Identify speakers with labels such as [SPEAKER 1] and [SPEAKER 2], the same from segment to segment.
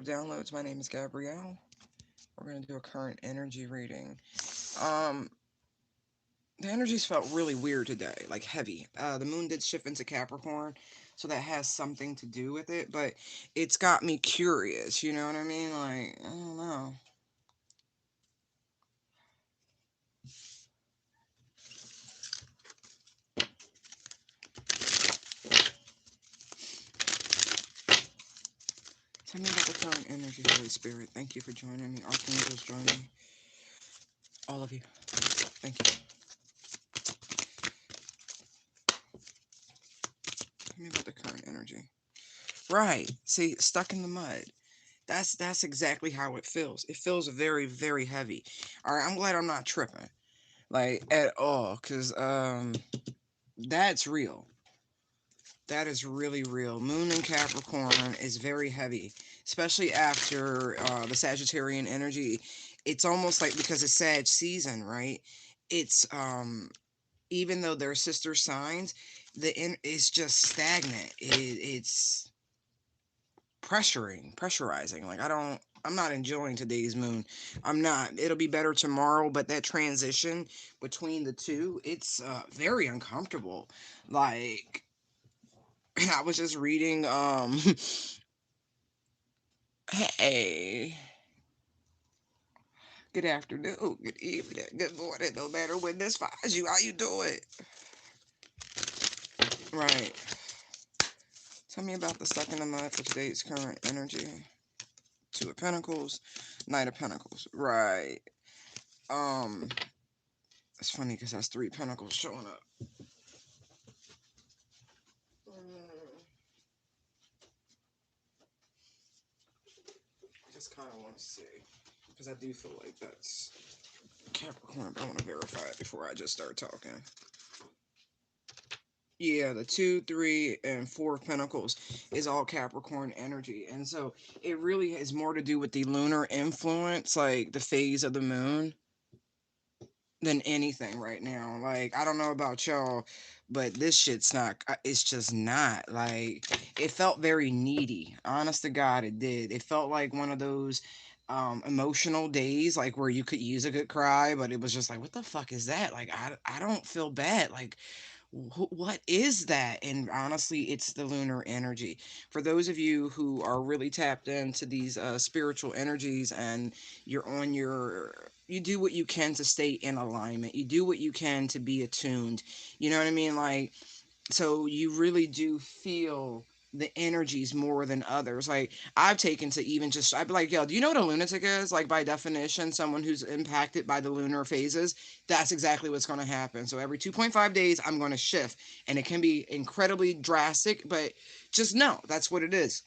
[SPEAKER 1] Downloads. My name is Gabrielle. We're going to do a current energy reading. Um, the energies felt really weird today, like heavy. The moon did shift into Capricorn, so that has something to do with it, but it's got me curious, you know what I mean? Like, I don't know. Tell me about the current energy, Holy Spirit. Thank you for joining me. Archangels, join me. All of you. Thank you. Tell me about the current energy. Right. See, stuck in the mud. That's exactly how it feels. It feels very, very heavy. All right, I'm glad I'm not tripping, like at all, cause that's real. That is really real. Moon in Capricorn is very heavy, especially after the Sagittarian energy. It's almost like because it's Sag season, right? It's even though they're sister signs, it's just stagnant. It's pressurizing. Like I'm not enjoying today's moon. I'm not. It'll be better tomorrow, but that transition between the two, it's very uncomfortable. Like I was just reading hey, good afternoon, good evening, good morning, no matter when this finds you, how you doing? Right. Tell me about the second of the month for today's current energy. Two of Pentacles, Knight of Pentacles. Right. Um it's funny because that's three pentacles showing up. I just kind of want to see because I do feel like that's Capricorn, but I want to verify it before I just start talking. Yeah, the two, three, and four of Pentacles is all Capricorn energy, and so it really has more to do with the lunar influence, like the phase of the moon, than anything right now. Like, I don't know about y'all, but this shit's not, it's just not. Like, it felt very needy. Honest to God, it did. It felt like one of those emotional days, like where you could use a good cry, but it was just like, what the fuck is that? Like, I don't feel bad. Like, what is that? And honestly, it's the lunar energy. For those of you who are really tapped into these spiritual energies, and you do what you can to stay in alignment, you do what you can to be attuned, you know what I mean? Like, so you really do feel the energies more than others. Like, I've taken to even just, I'd be like, yo, do you know what a lunatic is? Like, by definition, someone who's impacted by the lunar phases. That's exactly what's going to happen. So every 2.5 days I'm going to shift, and it can be incredibly drastic, but just know that's what it is.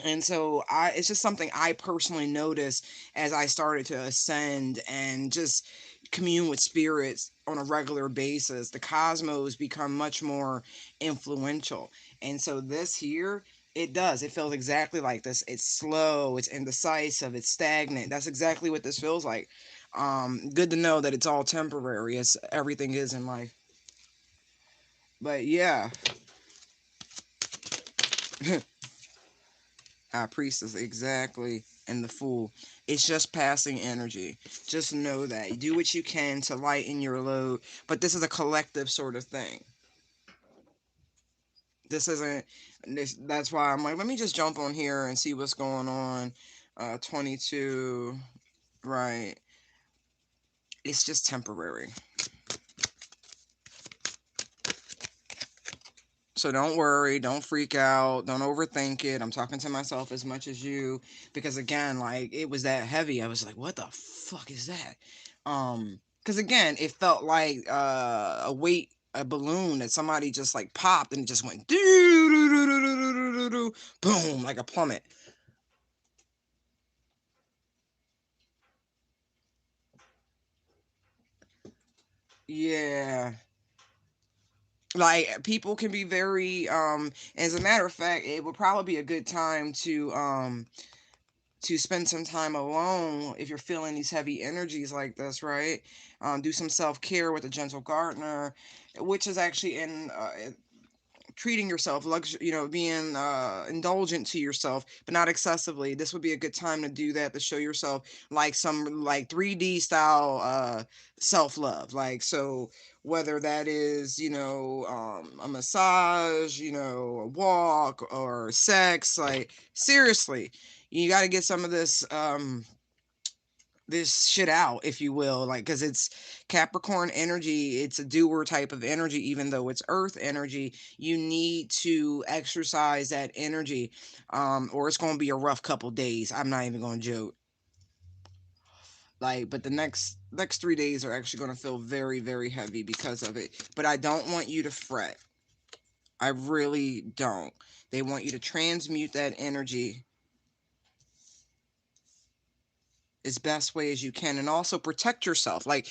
[SPEAKER 1] And so it's just something I personally noticed as I started to ascend and just commune with spirits on a regular basis. The cosmos become much more influential. And so this here, it feels exactly like this. It's slow, it's indecisive, it's stagnant. That's exactly what this feels like. Good to know that it's all temporary, as everything is in life. But yeah, Priestess, exactly. And the Fool. It's just passing energy. Just know that. Do what you can to lighten your load. But this is a collective sort of thing. This isn't this That's why I'm like, let me just jump on here and see what's going on. 22, right. It's just temporary. So don't worry, don't freak out, don't overthink it. I'm talking to myself as much as you, because again, like, it was that heavy. I was like, what the fuck is that? Because again, it felt like a weight, a balloon that somebody just like popped, and it just went doo doo doo doo doo doo doo doo, boom, like a plummet. Yeah. Like, people can be very as a matter of fact, it would probably be a good time to spend some time alone if you're feeling these heavy energies like this, right? Do some self care with a gentle gardener, which is actually in treating yourself, being indulgent to yourself, but not excessively. This would be a good time to do that, to show yourself like some like 3D style self-love. Like, so whether that is, a massage, a walk, or sex, like seriously, you got to get some of this shit out, if you will, like, because it's Capricorn energy. It's a doer type of energy. Even though it's earth energy, you need to exercise that energy, or it's going to be a rough couple days. I'm not even going to joke. Like, but the next 3 days are actually going to feel very, very heavy because of it. But I don't want you to fret. I really don't. They want you to transmute that energy as best way as you can, and also protect yourself. Like,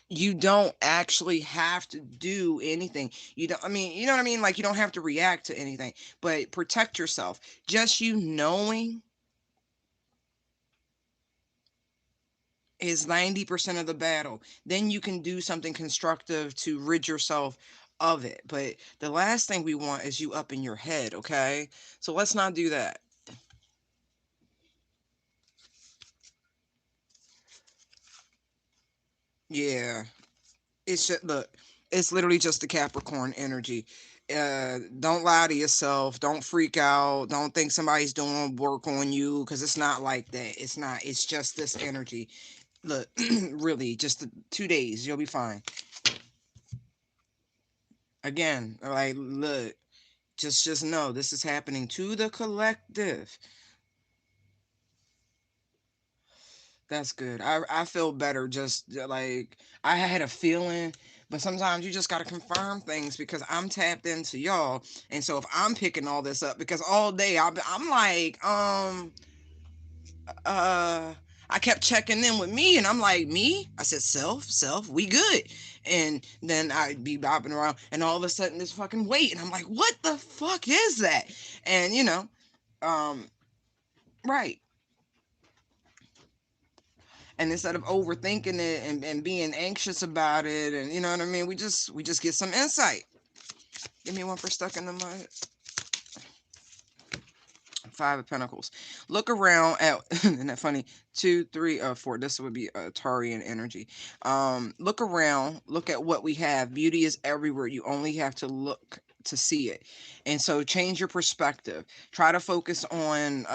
[SPEAKER 1] you don't actually have to do anything. You don't, I mean, you know what I mean? Like, you don't have to react to anything, but protect yourself. Just you knowing is 90% of the battle. Then you can do something constructive to rid yourself of it. But the last thing we want is you up in your head, okay? So let's not do that. Yeah. It's just, look, it's literally just the Capricorn energy. Don't lie to yourself. Don't freak out. Don't think somebody's doing work on you, because it's not like that. It's not. It's just this energy. Look, really, just the 2 days, you'll be fine. Again, like, look, just know this is happening to the collective. That's good. I feel better. Just like, I had a feeling, but sometimes you just got to confirm things, because I'm tapped into y'all. And so if I'm picking all this up, because all day I'm like, uh, I kept checking in with me, and I'm like, me? I said, self, we good. And then I'd be bopping around, and all of a sudden this fucking weight, and I'm like, what the fuck is that? And um, right. And instead of overthinking it, and being anxious about it, and you know what I mean, we just get some insight. Give me one for stuck in the mud. Five of Pentacles. Look around at, isn't that funny? Two, three, four. This would be Tarian energy. Look around. Look at what we have. Beauty is everywhere. You only have to look to see it. And so change your perspective. Try to focus on,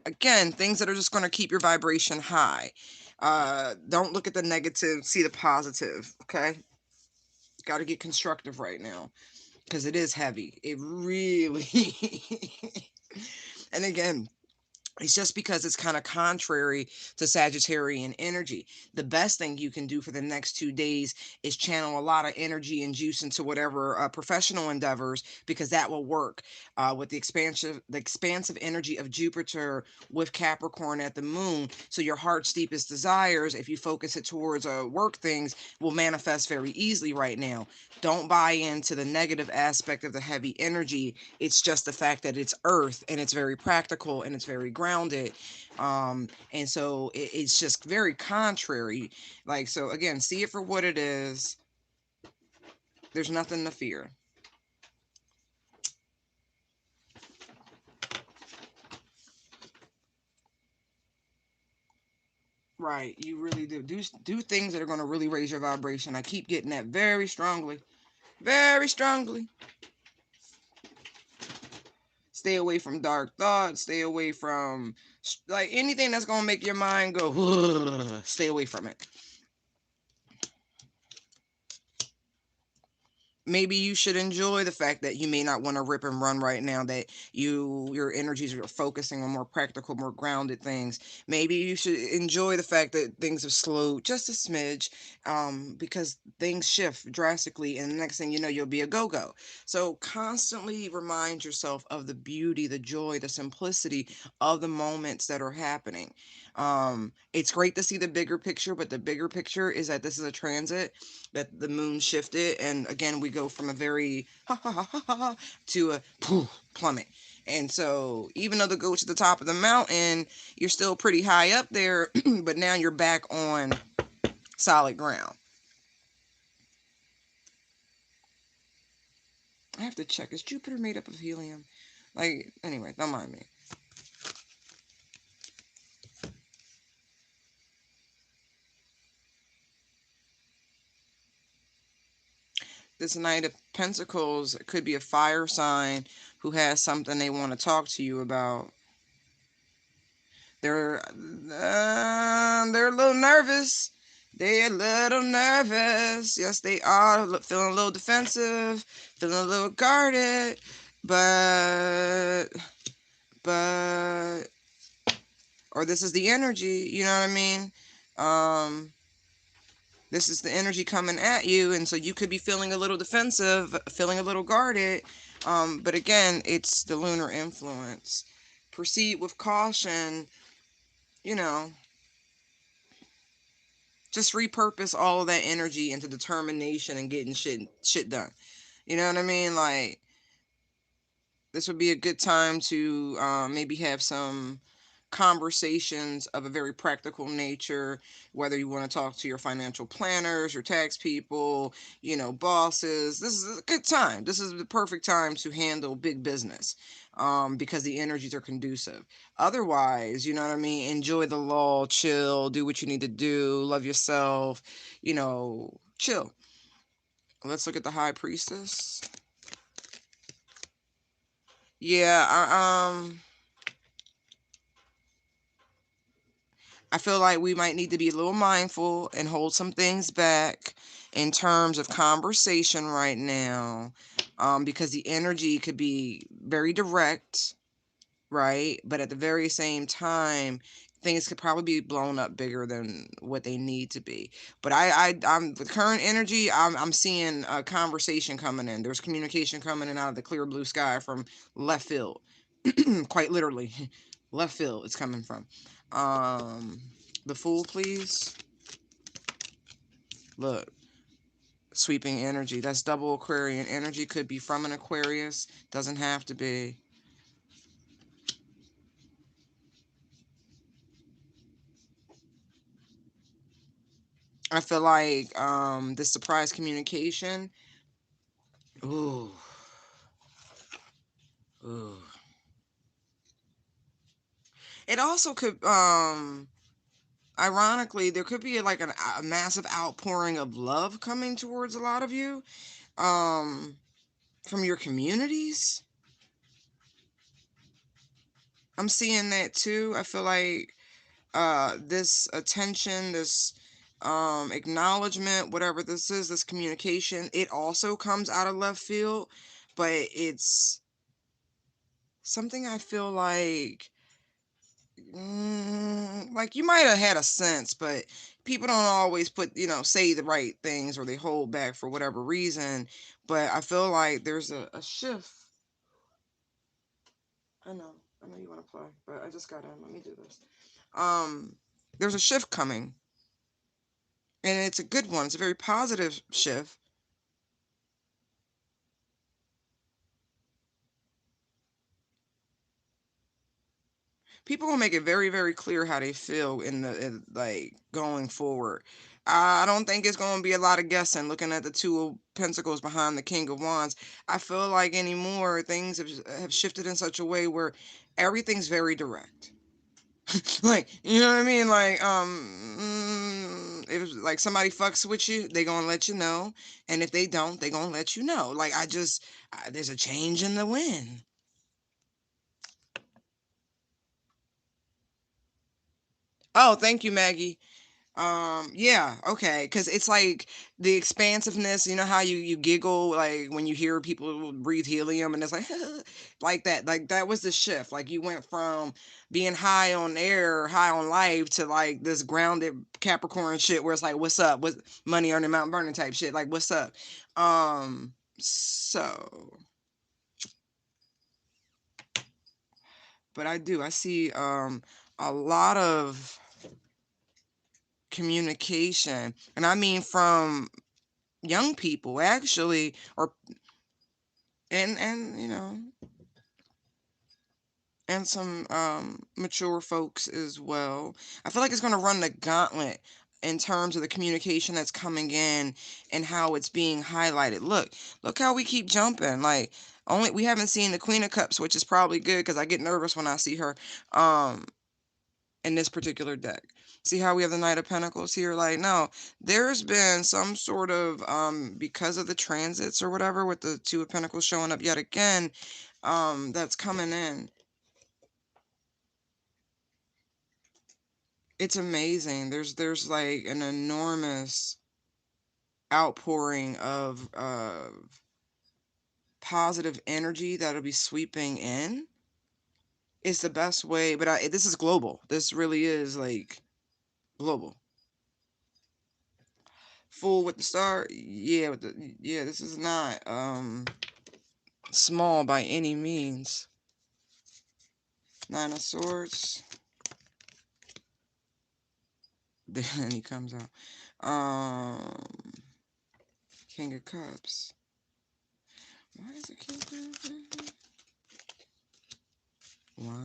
[SPEAKER 1] again, things that are just going to keep your vibration high. Don't look at the negative. See the positive. Okay. Got to get constructive right now, because it is heavy. It really. And again, it's just because it's kind of contrary to Sagittarian energy. The best thing you can do for the next 2 days is channel a lot of energy and juice into whatever professional endeavors, because that will work with the expansive energy of Jupiter with Capricorn at the moon. So your heart's deepest desires, if you focus it towards work things, will manifest very easily right now. Don't buy into the negative aspect of the heavy energy. It's just the fact that it's earth, and it's very practical, and it's very grounded. And so it's just very contrary. Like, so again, see it for what it is. There's nothing to fear. Right, you really do things that are going to really raise your vibration. I keep getting that very strongly, very strongly. Stay away from dark thoughts. Stay away from like anything that's going to make your mind go. Stay away from it. Maybe you should enjoy the fact that you may not want to rip and run right now, that your energies are focusing on more practical, more grounded things. Maybe you should enjoy the fact that things have slowed just a smidge, because things shift drastically, and the next thing you know, you'll be a go-go. So constantly remind yourself of the beauty, the joy, the simplicity of the moments that are happening. It's great to see the bigger picture, but the bigger picture is that this is a transit, that the moon shifted, and again, we go from a very to a poof, plummet. And so even though the go to the top of the mountain, you're still pretty high up there, but now you're back on solid ground. I have to check. Is Jupiter made up of helium? Like, anyway, don't mind me. This Knight of Pentacles could be a fire sign who has something they want to talk to you about. They're a little nervous. They're a little nervous. Yes, they are feeling a little defensive, feeling a little guarded, but but or this is the energy, you know what I mean? This is the energy coming at you, and so you could be feeling a little defensive, feeling a little guarded. But again, it's the lunar influence. Proceed with caution, you know, just repurpose all of that energy into determination and getting shit done. You know what I mean? Like, this would be a good time to maybe have some conversations of a very practical nature, whether you want to talk to your financial planners, your tax people, you know, bosses. This is a good time. This is the perfect time to handle big business, because the energies are conducive. Otherwise, you know what I mean, enjoy the lull, chill, do what you need to do, love yourself, you know, chill. Let's look at the High Priestess. Yeah, I feel like we might need to be a little mindful and hold some things back in terms of conversation right now, because the energy could be very direct, right? But at the very same time, things could probably be blown up bigger than what they need to be. But I'm the current energy. I'm seeing a conversation coming in. There's communication coming in out of the clear blue sky from left field, quite literally, left field. It's coming from. Um, the Fool, please. Look, sweeping energy. That's double Aquarian energy. Could be from an Aquarius. Doesn't have to be. I feel like this surprise communication. Ooh, ooh. It also could ironically, there could be like a massive outpouring of love coming towards a lot of you, um from your communities. I'm seeing that too. I feel like this attention, this acknowledgement, whatever this is, this communication, it also comes out of left field, but it's something I feel like you might have had a sense, but people don't always say the right things, or they hold back for whatever reason. But I feel like there's a shift. I know, I know you want to play, but I just got in. Let me do this. Um, there's a shift coming, and it's a good one. It's a very positive shift. People will make it very, very clear how they feel like going forward. I don't think it's going to be a lot of guessing. Looking at the Two of Pentacles behind the King of Wands, I feel like anymore things have shifted in such a way where everything's very direct. Like, you know what I mean? Like, if like somebody fucks with you, they gonna let you know, and if they don't, they gonna let you know. Like, there's a change in the wind. Oh, thank you, Maggie. Yeah, okay, because it's like the expansiveness. You know how you giggle like when you hear people breathe helium, and it's like like that. Like, that was the shift. Like, you went from being high on air, high on life, to like this grounded Capricorn shit where it's like, what's up? What money earning, mountain burning type shit? Like, what's up? So, but I see a lot of communication, and I mean from young people actually, or and and some mature folks as well. I feel like it's going to run the gauntlet. in terms of the communication that's coming in and how it's being highlighted. Look how we keep jumping. Like, only we haven't seen the Queen of Cups, which is probably good because I get nervous when I see her in this particular deck. See how we have the Knight of Pentacles here? Like, no, there's been some sort of because of the transits or whatever, with the Two of Pentacles showing up yet again, that's coming in. It's amazing. There's like an enormous outpouring of positive energy that'll be sweeping in. It's the best way, but this is global. This really is like global. Fool with the star, yeah, yeah. This is not small by any means. Nine of Swords. Then he comes out. King of Cups. Why is it King of Cups? Wow.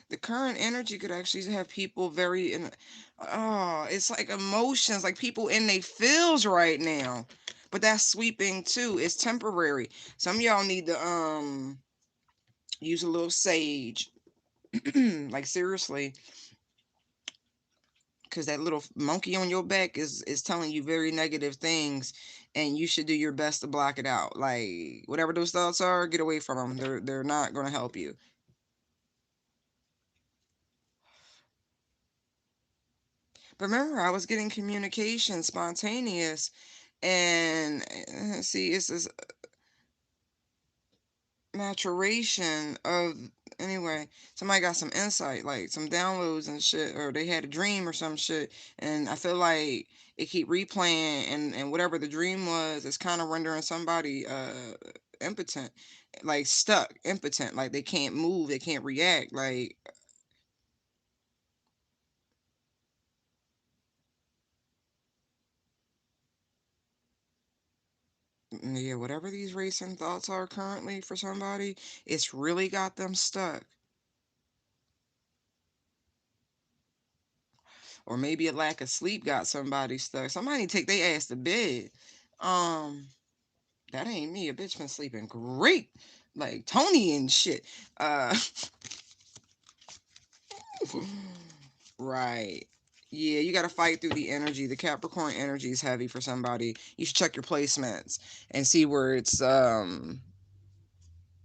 [SPEAKER 1] The current energy could actually have people very in, oh, it's like emotions, like people in they feels right now. But that's sweeping too. It's temporary. Some of y'all need to use a little sage. Like, seriously, because that little monkey on your back is telling you very negative things, and you should do your best to block it out. Like, whatever those thoughts are, get away from them. They're not going to help you. But remember, I was getting communication spontaneous, and see, it's this maturation of, anyway, somebody got some insight, like some downloads and shit, or they had a dream or some shit, and I feel like it keep replaying, and whatever the dream was, it's kind of rendering somebody impotent, like stuck, impotent, like they can't move, they can't react, like, yeah, whatever these racing thoughts are currently for somebody, it's really got them stuck. Or maybe a lack of sleep got somebody stuck. Somebody take their ass to bed. Um, that ain't me. A bitch been sleeping great, like Tony and shit. Uh, right. Yeah, you got to fight through the energy. The Capricorn energy is heavy for somebody. You should check your placements and see where it's the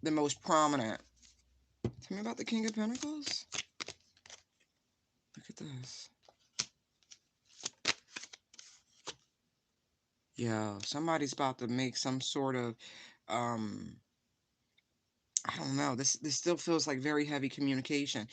[SPEAKER 1] most prominent. Tell me about the King of Pentacles. Look at this. Yeah, somebody's about to make some sort of I don't know. This still feels like very heavy communication.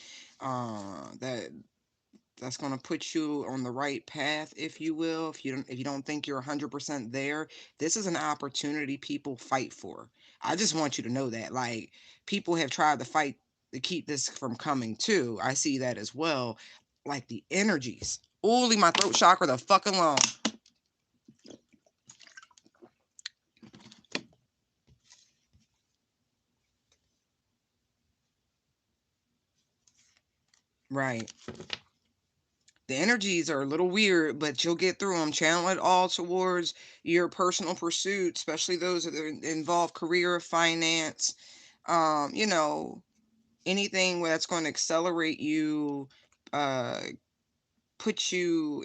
[SPEAKER 1] That's going to put you on the right path, if you will. If you don't think you're 100% there, this is an opportunity people fight for. I just want you to know that. Like, people have tried to fight to keep this from coming too. I see that as well. Like, the energies. Ooh, leave my throat chakra the fuck alone. Right. The energies are a little weird, but you'll get through them. Channel it all towards your personal pursuit, especially those that involve career, finance, you know, anything that's going to accelerate you, uh, put you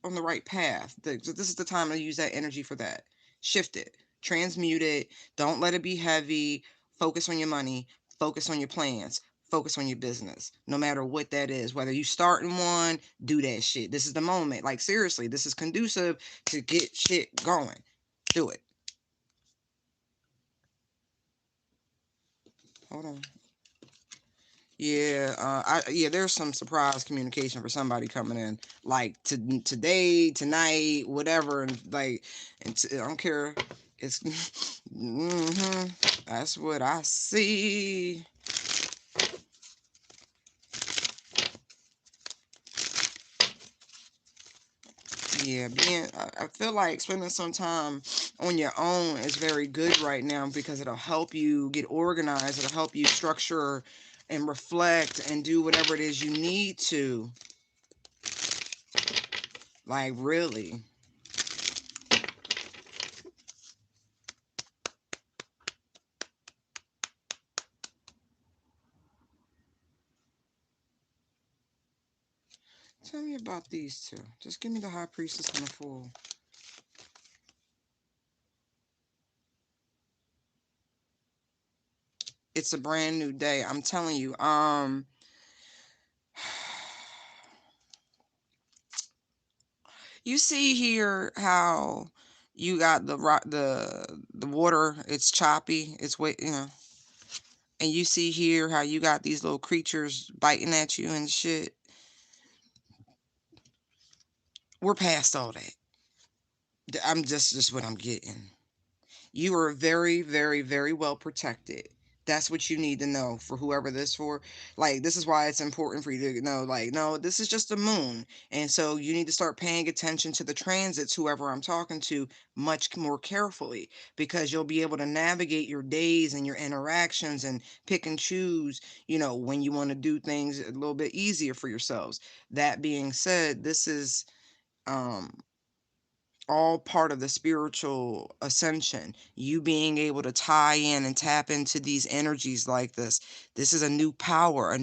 [SPEAKER 1] on the right path. This is the time to use that energy for that. Shift it, transmute it. Don't let it be heavy. Focus on your money. Focus on your plans. Focus on your business. No matter what that is, whether you starting one, do that shit. This is the moment. Like, seriously, this is conducive to get shit going. Do it. Hold on. Yeah, yeah, there's some surprise communication for somebody coming in, like today, tonight, whatever, and like, I don't care. It's, that's what I see. Yeah, I feel like spending some time on your own is very good right now because it'll help you get organized. It'll help you structure and reflect and do whatever it is you need to. Like, really. Tell me about these two. Just give me the High Priestess and the Fool. It's a brand new day. I'm telling you. You see here how you got the rock, the water. It's choppy. It's wet, you know. And you see here how you got these little creatures biting at you and shit. We're past all that. I'm just what I'm getting. You are very, very, very well protected. That's what you need to know for whoever this for. Like, this is why it's important for you to know, like, no, this is just the moon. And so you need to start paying attention to the transits, whoever I'm talking to, much more carefully, because you'll be able to navigate your days and your interactions and pick and choose, you know, when you want to do things a little bit easier for yourselves. That being said, this is um all part of the spiritual ascension, you being able to tie in and tap into these energies like this is a new power, a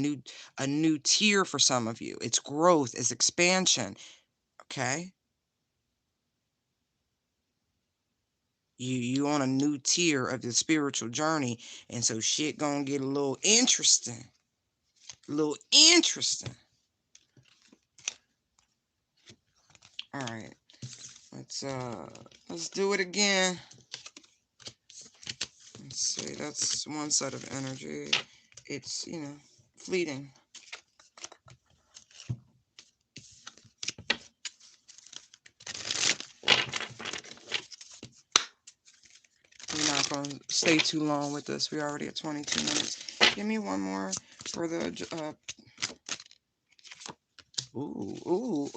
[SPEAKER 1] new tier for some of you. It's growth, it's expansion. Okay, you on a new tier of the spiritual journey, and so shit gonna get a little interesting, a little interesting. All right, let's do it again. Let's see, that's one set of energy. It's, you know, fleeting. We're not going to stay too long with this. We're already at 22 minutes. Give me one more for the, ooh,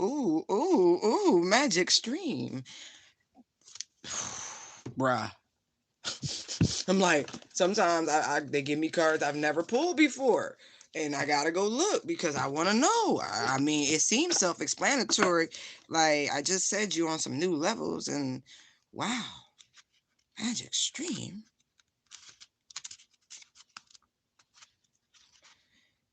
[SPEAKER 1] magic stream. Bruh. I'm like, sometimes they give me cards I've never pulled before. And I gotta go look because I want to know. I mean, it seems self-explanatory. Like, I just said you on some new levels, and wow, magic stream.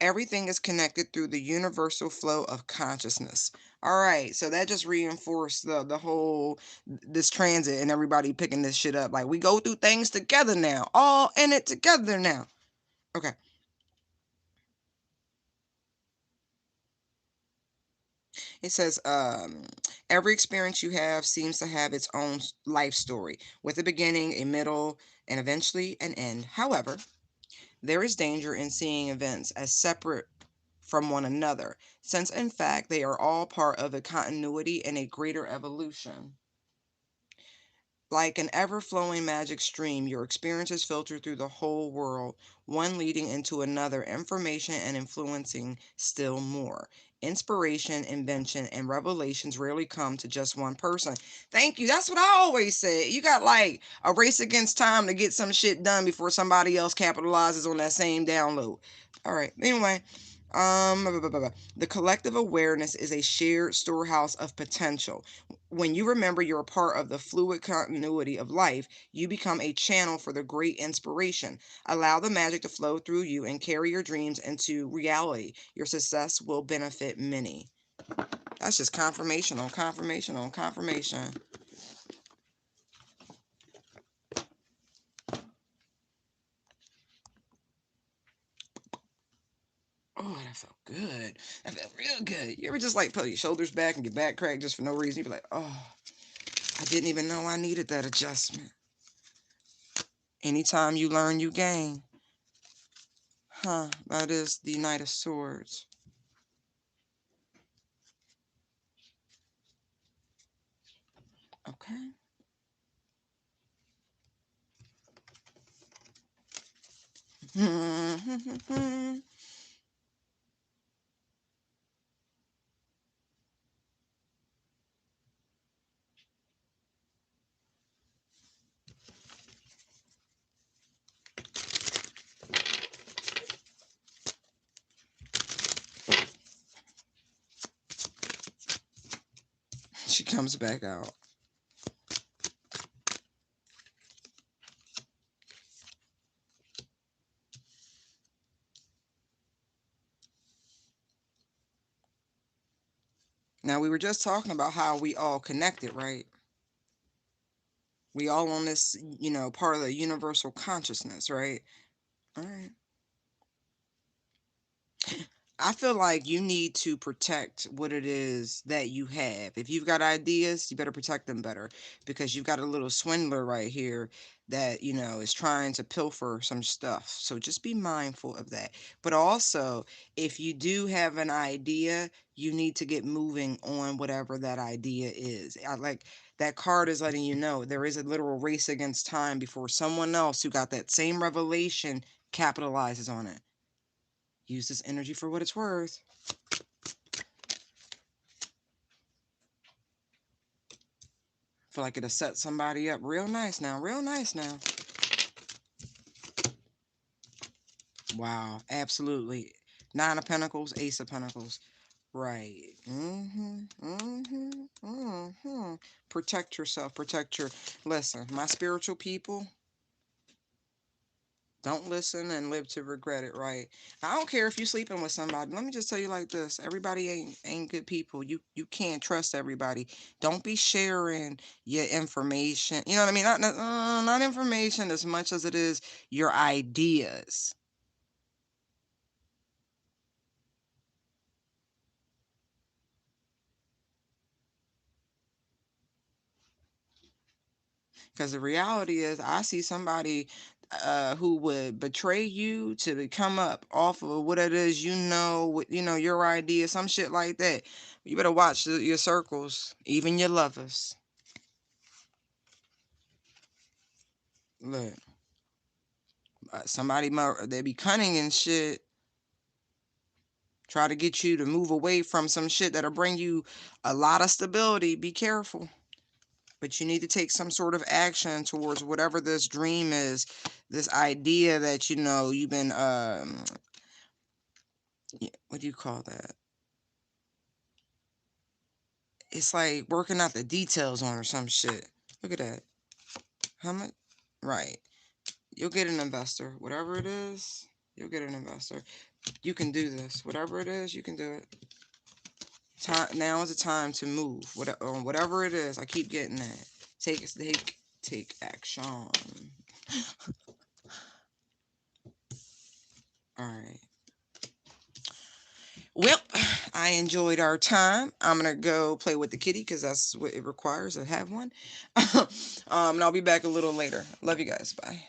[SPEAKER 1] Everything is connected through the universal flow of consciousness. All right, so that just reinforced the whole this transit and everybody picking this shit up. Like, we go through things together now, all in it together now. Okay. It says, every experience you have seems to have its own life story, with a beginning, a middle, and eventually an end. However, there is danger in seeing events as separate from one another, since in fact they are all part of a continuity and a greater evolution. Like an ever flowing magic stream, your experiences filter through the whole world, one leading into another, information and influencing still more. Inspiration, invention, and revelations rarely come to just one person. Thank you. That's what I always say. You got like a race against time to get some shit done before somebody else capitalizes on that same download. All right. Anyway, the collective awareness is a shared storehouse of potential. When you remember you're a part of the fluid continuity of life, you become a channel for the great inspiration. Allow the magic to flow through you and carry your dreams into reality. Your success will benefit many. That's just confirmation on confirmation on confirmation. Oh, that felt good. That felt real good. You ever just like put your shoulders back and your back crack just for no reason? You be like, oh, I didn't even know I needed that adjustment. Anytime you learn, you gain. Huh, that is the Knight of Swords. Okay. comes back out. Now, we were just talking about how we all connected, right? We all on this, part of the universal consciousness, right? All right. I feel like you need to protect what it is that you have. If you've got ideas, you better protect them better, because you've got a little swindler right here that, is trying to pilfer some stuff. So just be mindful of that. But also, if you do have an idea, you need to get moving on whatever that idea is. I like that card is letting you know there is a literal race against time before someone else who got that same revelation capitalizes on it. Use this energy for what it's worth. Feel like it'll set somebody up real nice now. Real nice now. Wow. Absolutely. Nine of Pentacles, Ace of Pentacles. Right. Protect yourself. Protect your... Listen, my spiritual people, don't listen and live to regret it, right? I don't care if you're sleeping with somebody. Let me just tell you like this. Everybody ain't good people. You can't trust everybody. Don't be sharing your information. You know what I mean? Not information as much as it is your ideas. Because the reality is, I see somebody who would betray you to come up off of what it is, your idea, some shit like that. You better watch your circles, even your lovers. Look, somebody they be cunning and shit, try to get you to move away from some shit that'll bring you a lot of stability. Be careful. But you need to take some sort of action towards whatever this dream is, this idea that you've been what do you call that? It's like working out the details on or some shit. Look at that. How much? Right. You'll get an investor. Whatever it is, you'll get an investor. You can do this. Whatever it is, you can do it. Now is the time to move. Whatever it is, I keep getting that. Take action. All right. Well, I enjoyed our time. I'm gonna go play with the kitty because that's what it requires to have one. And I'll be back a little later. Love you guys. Bye.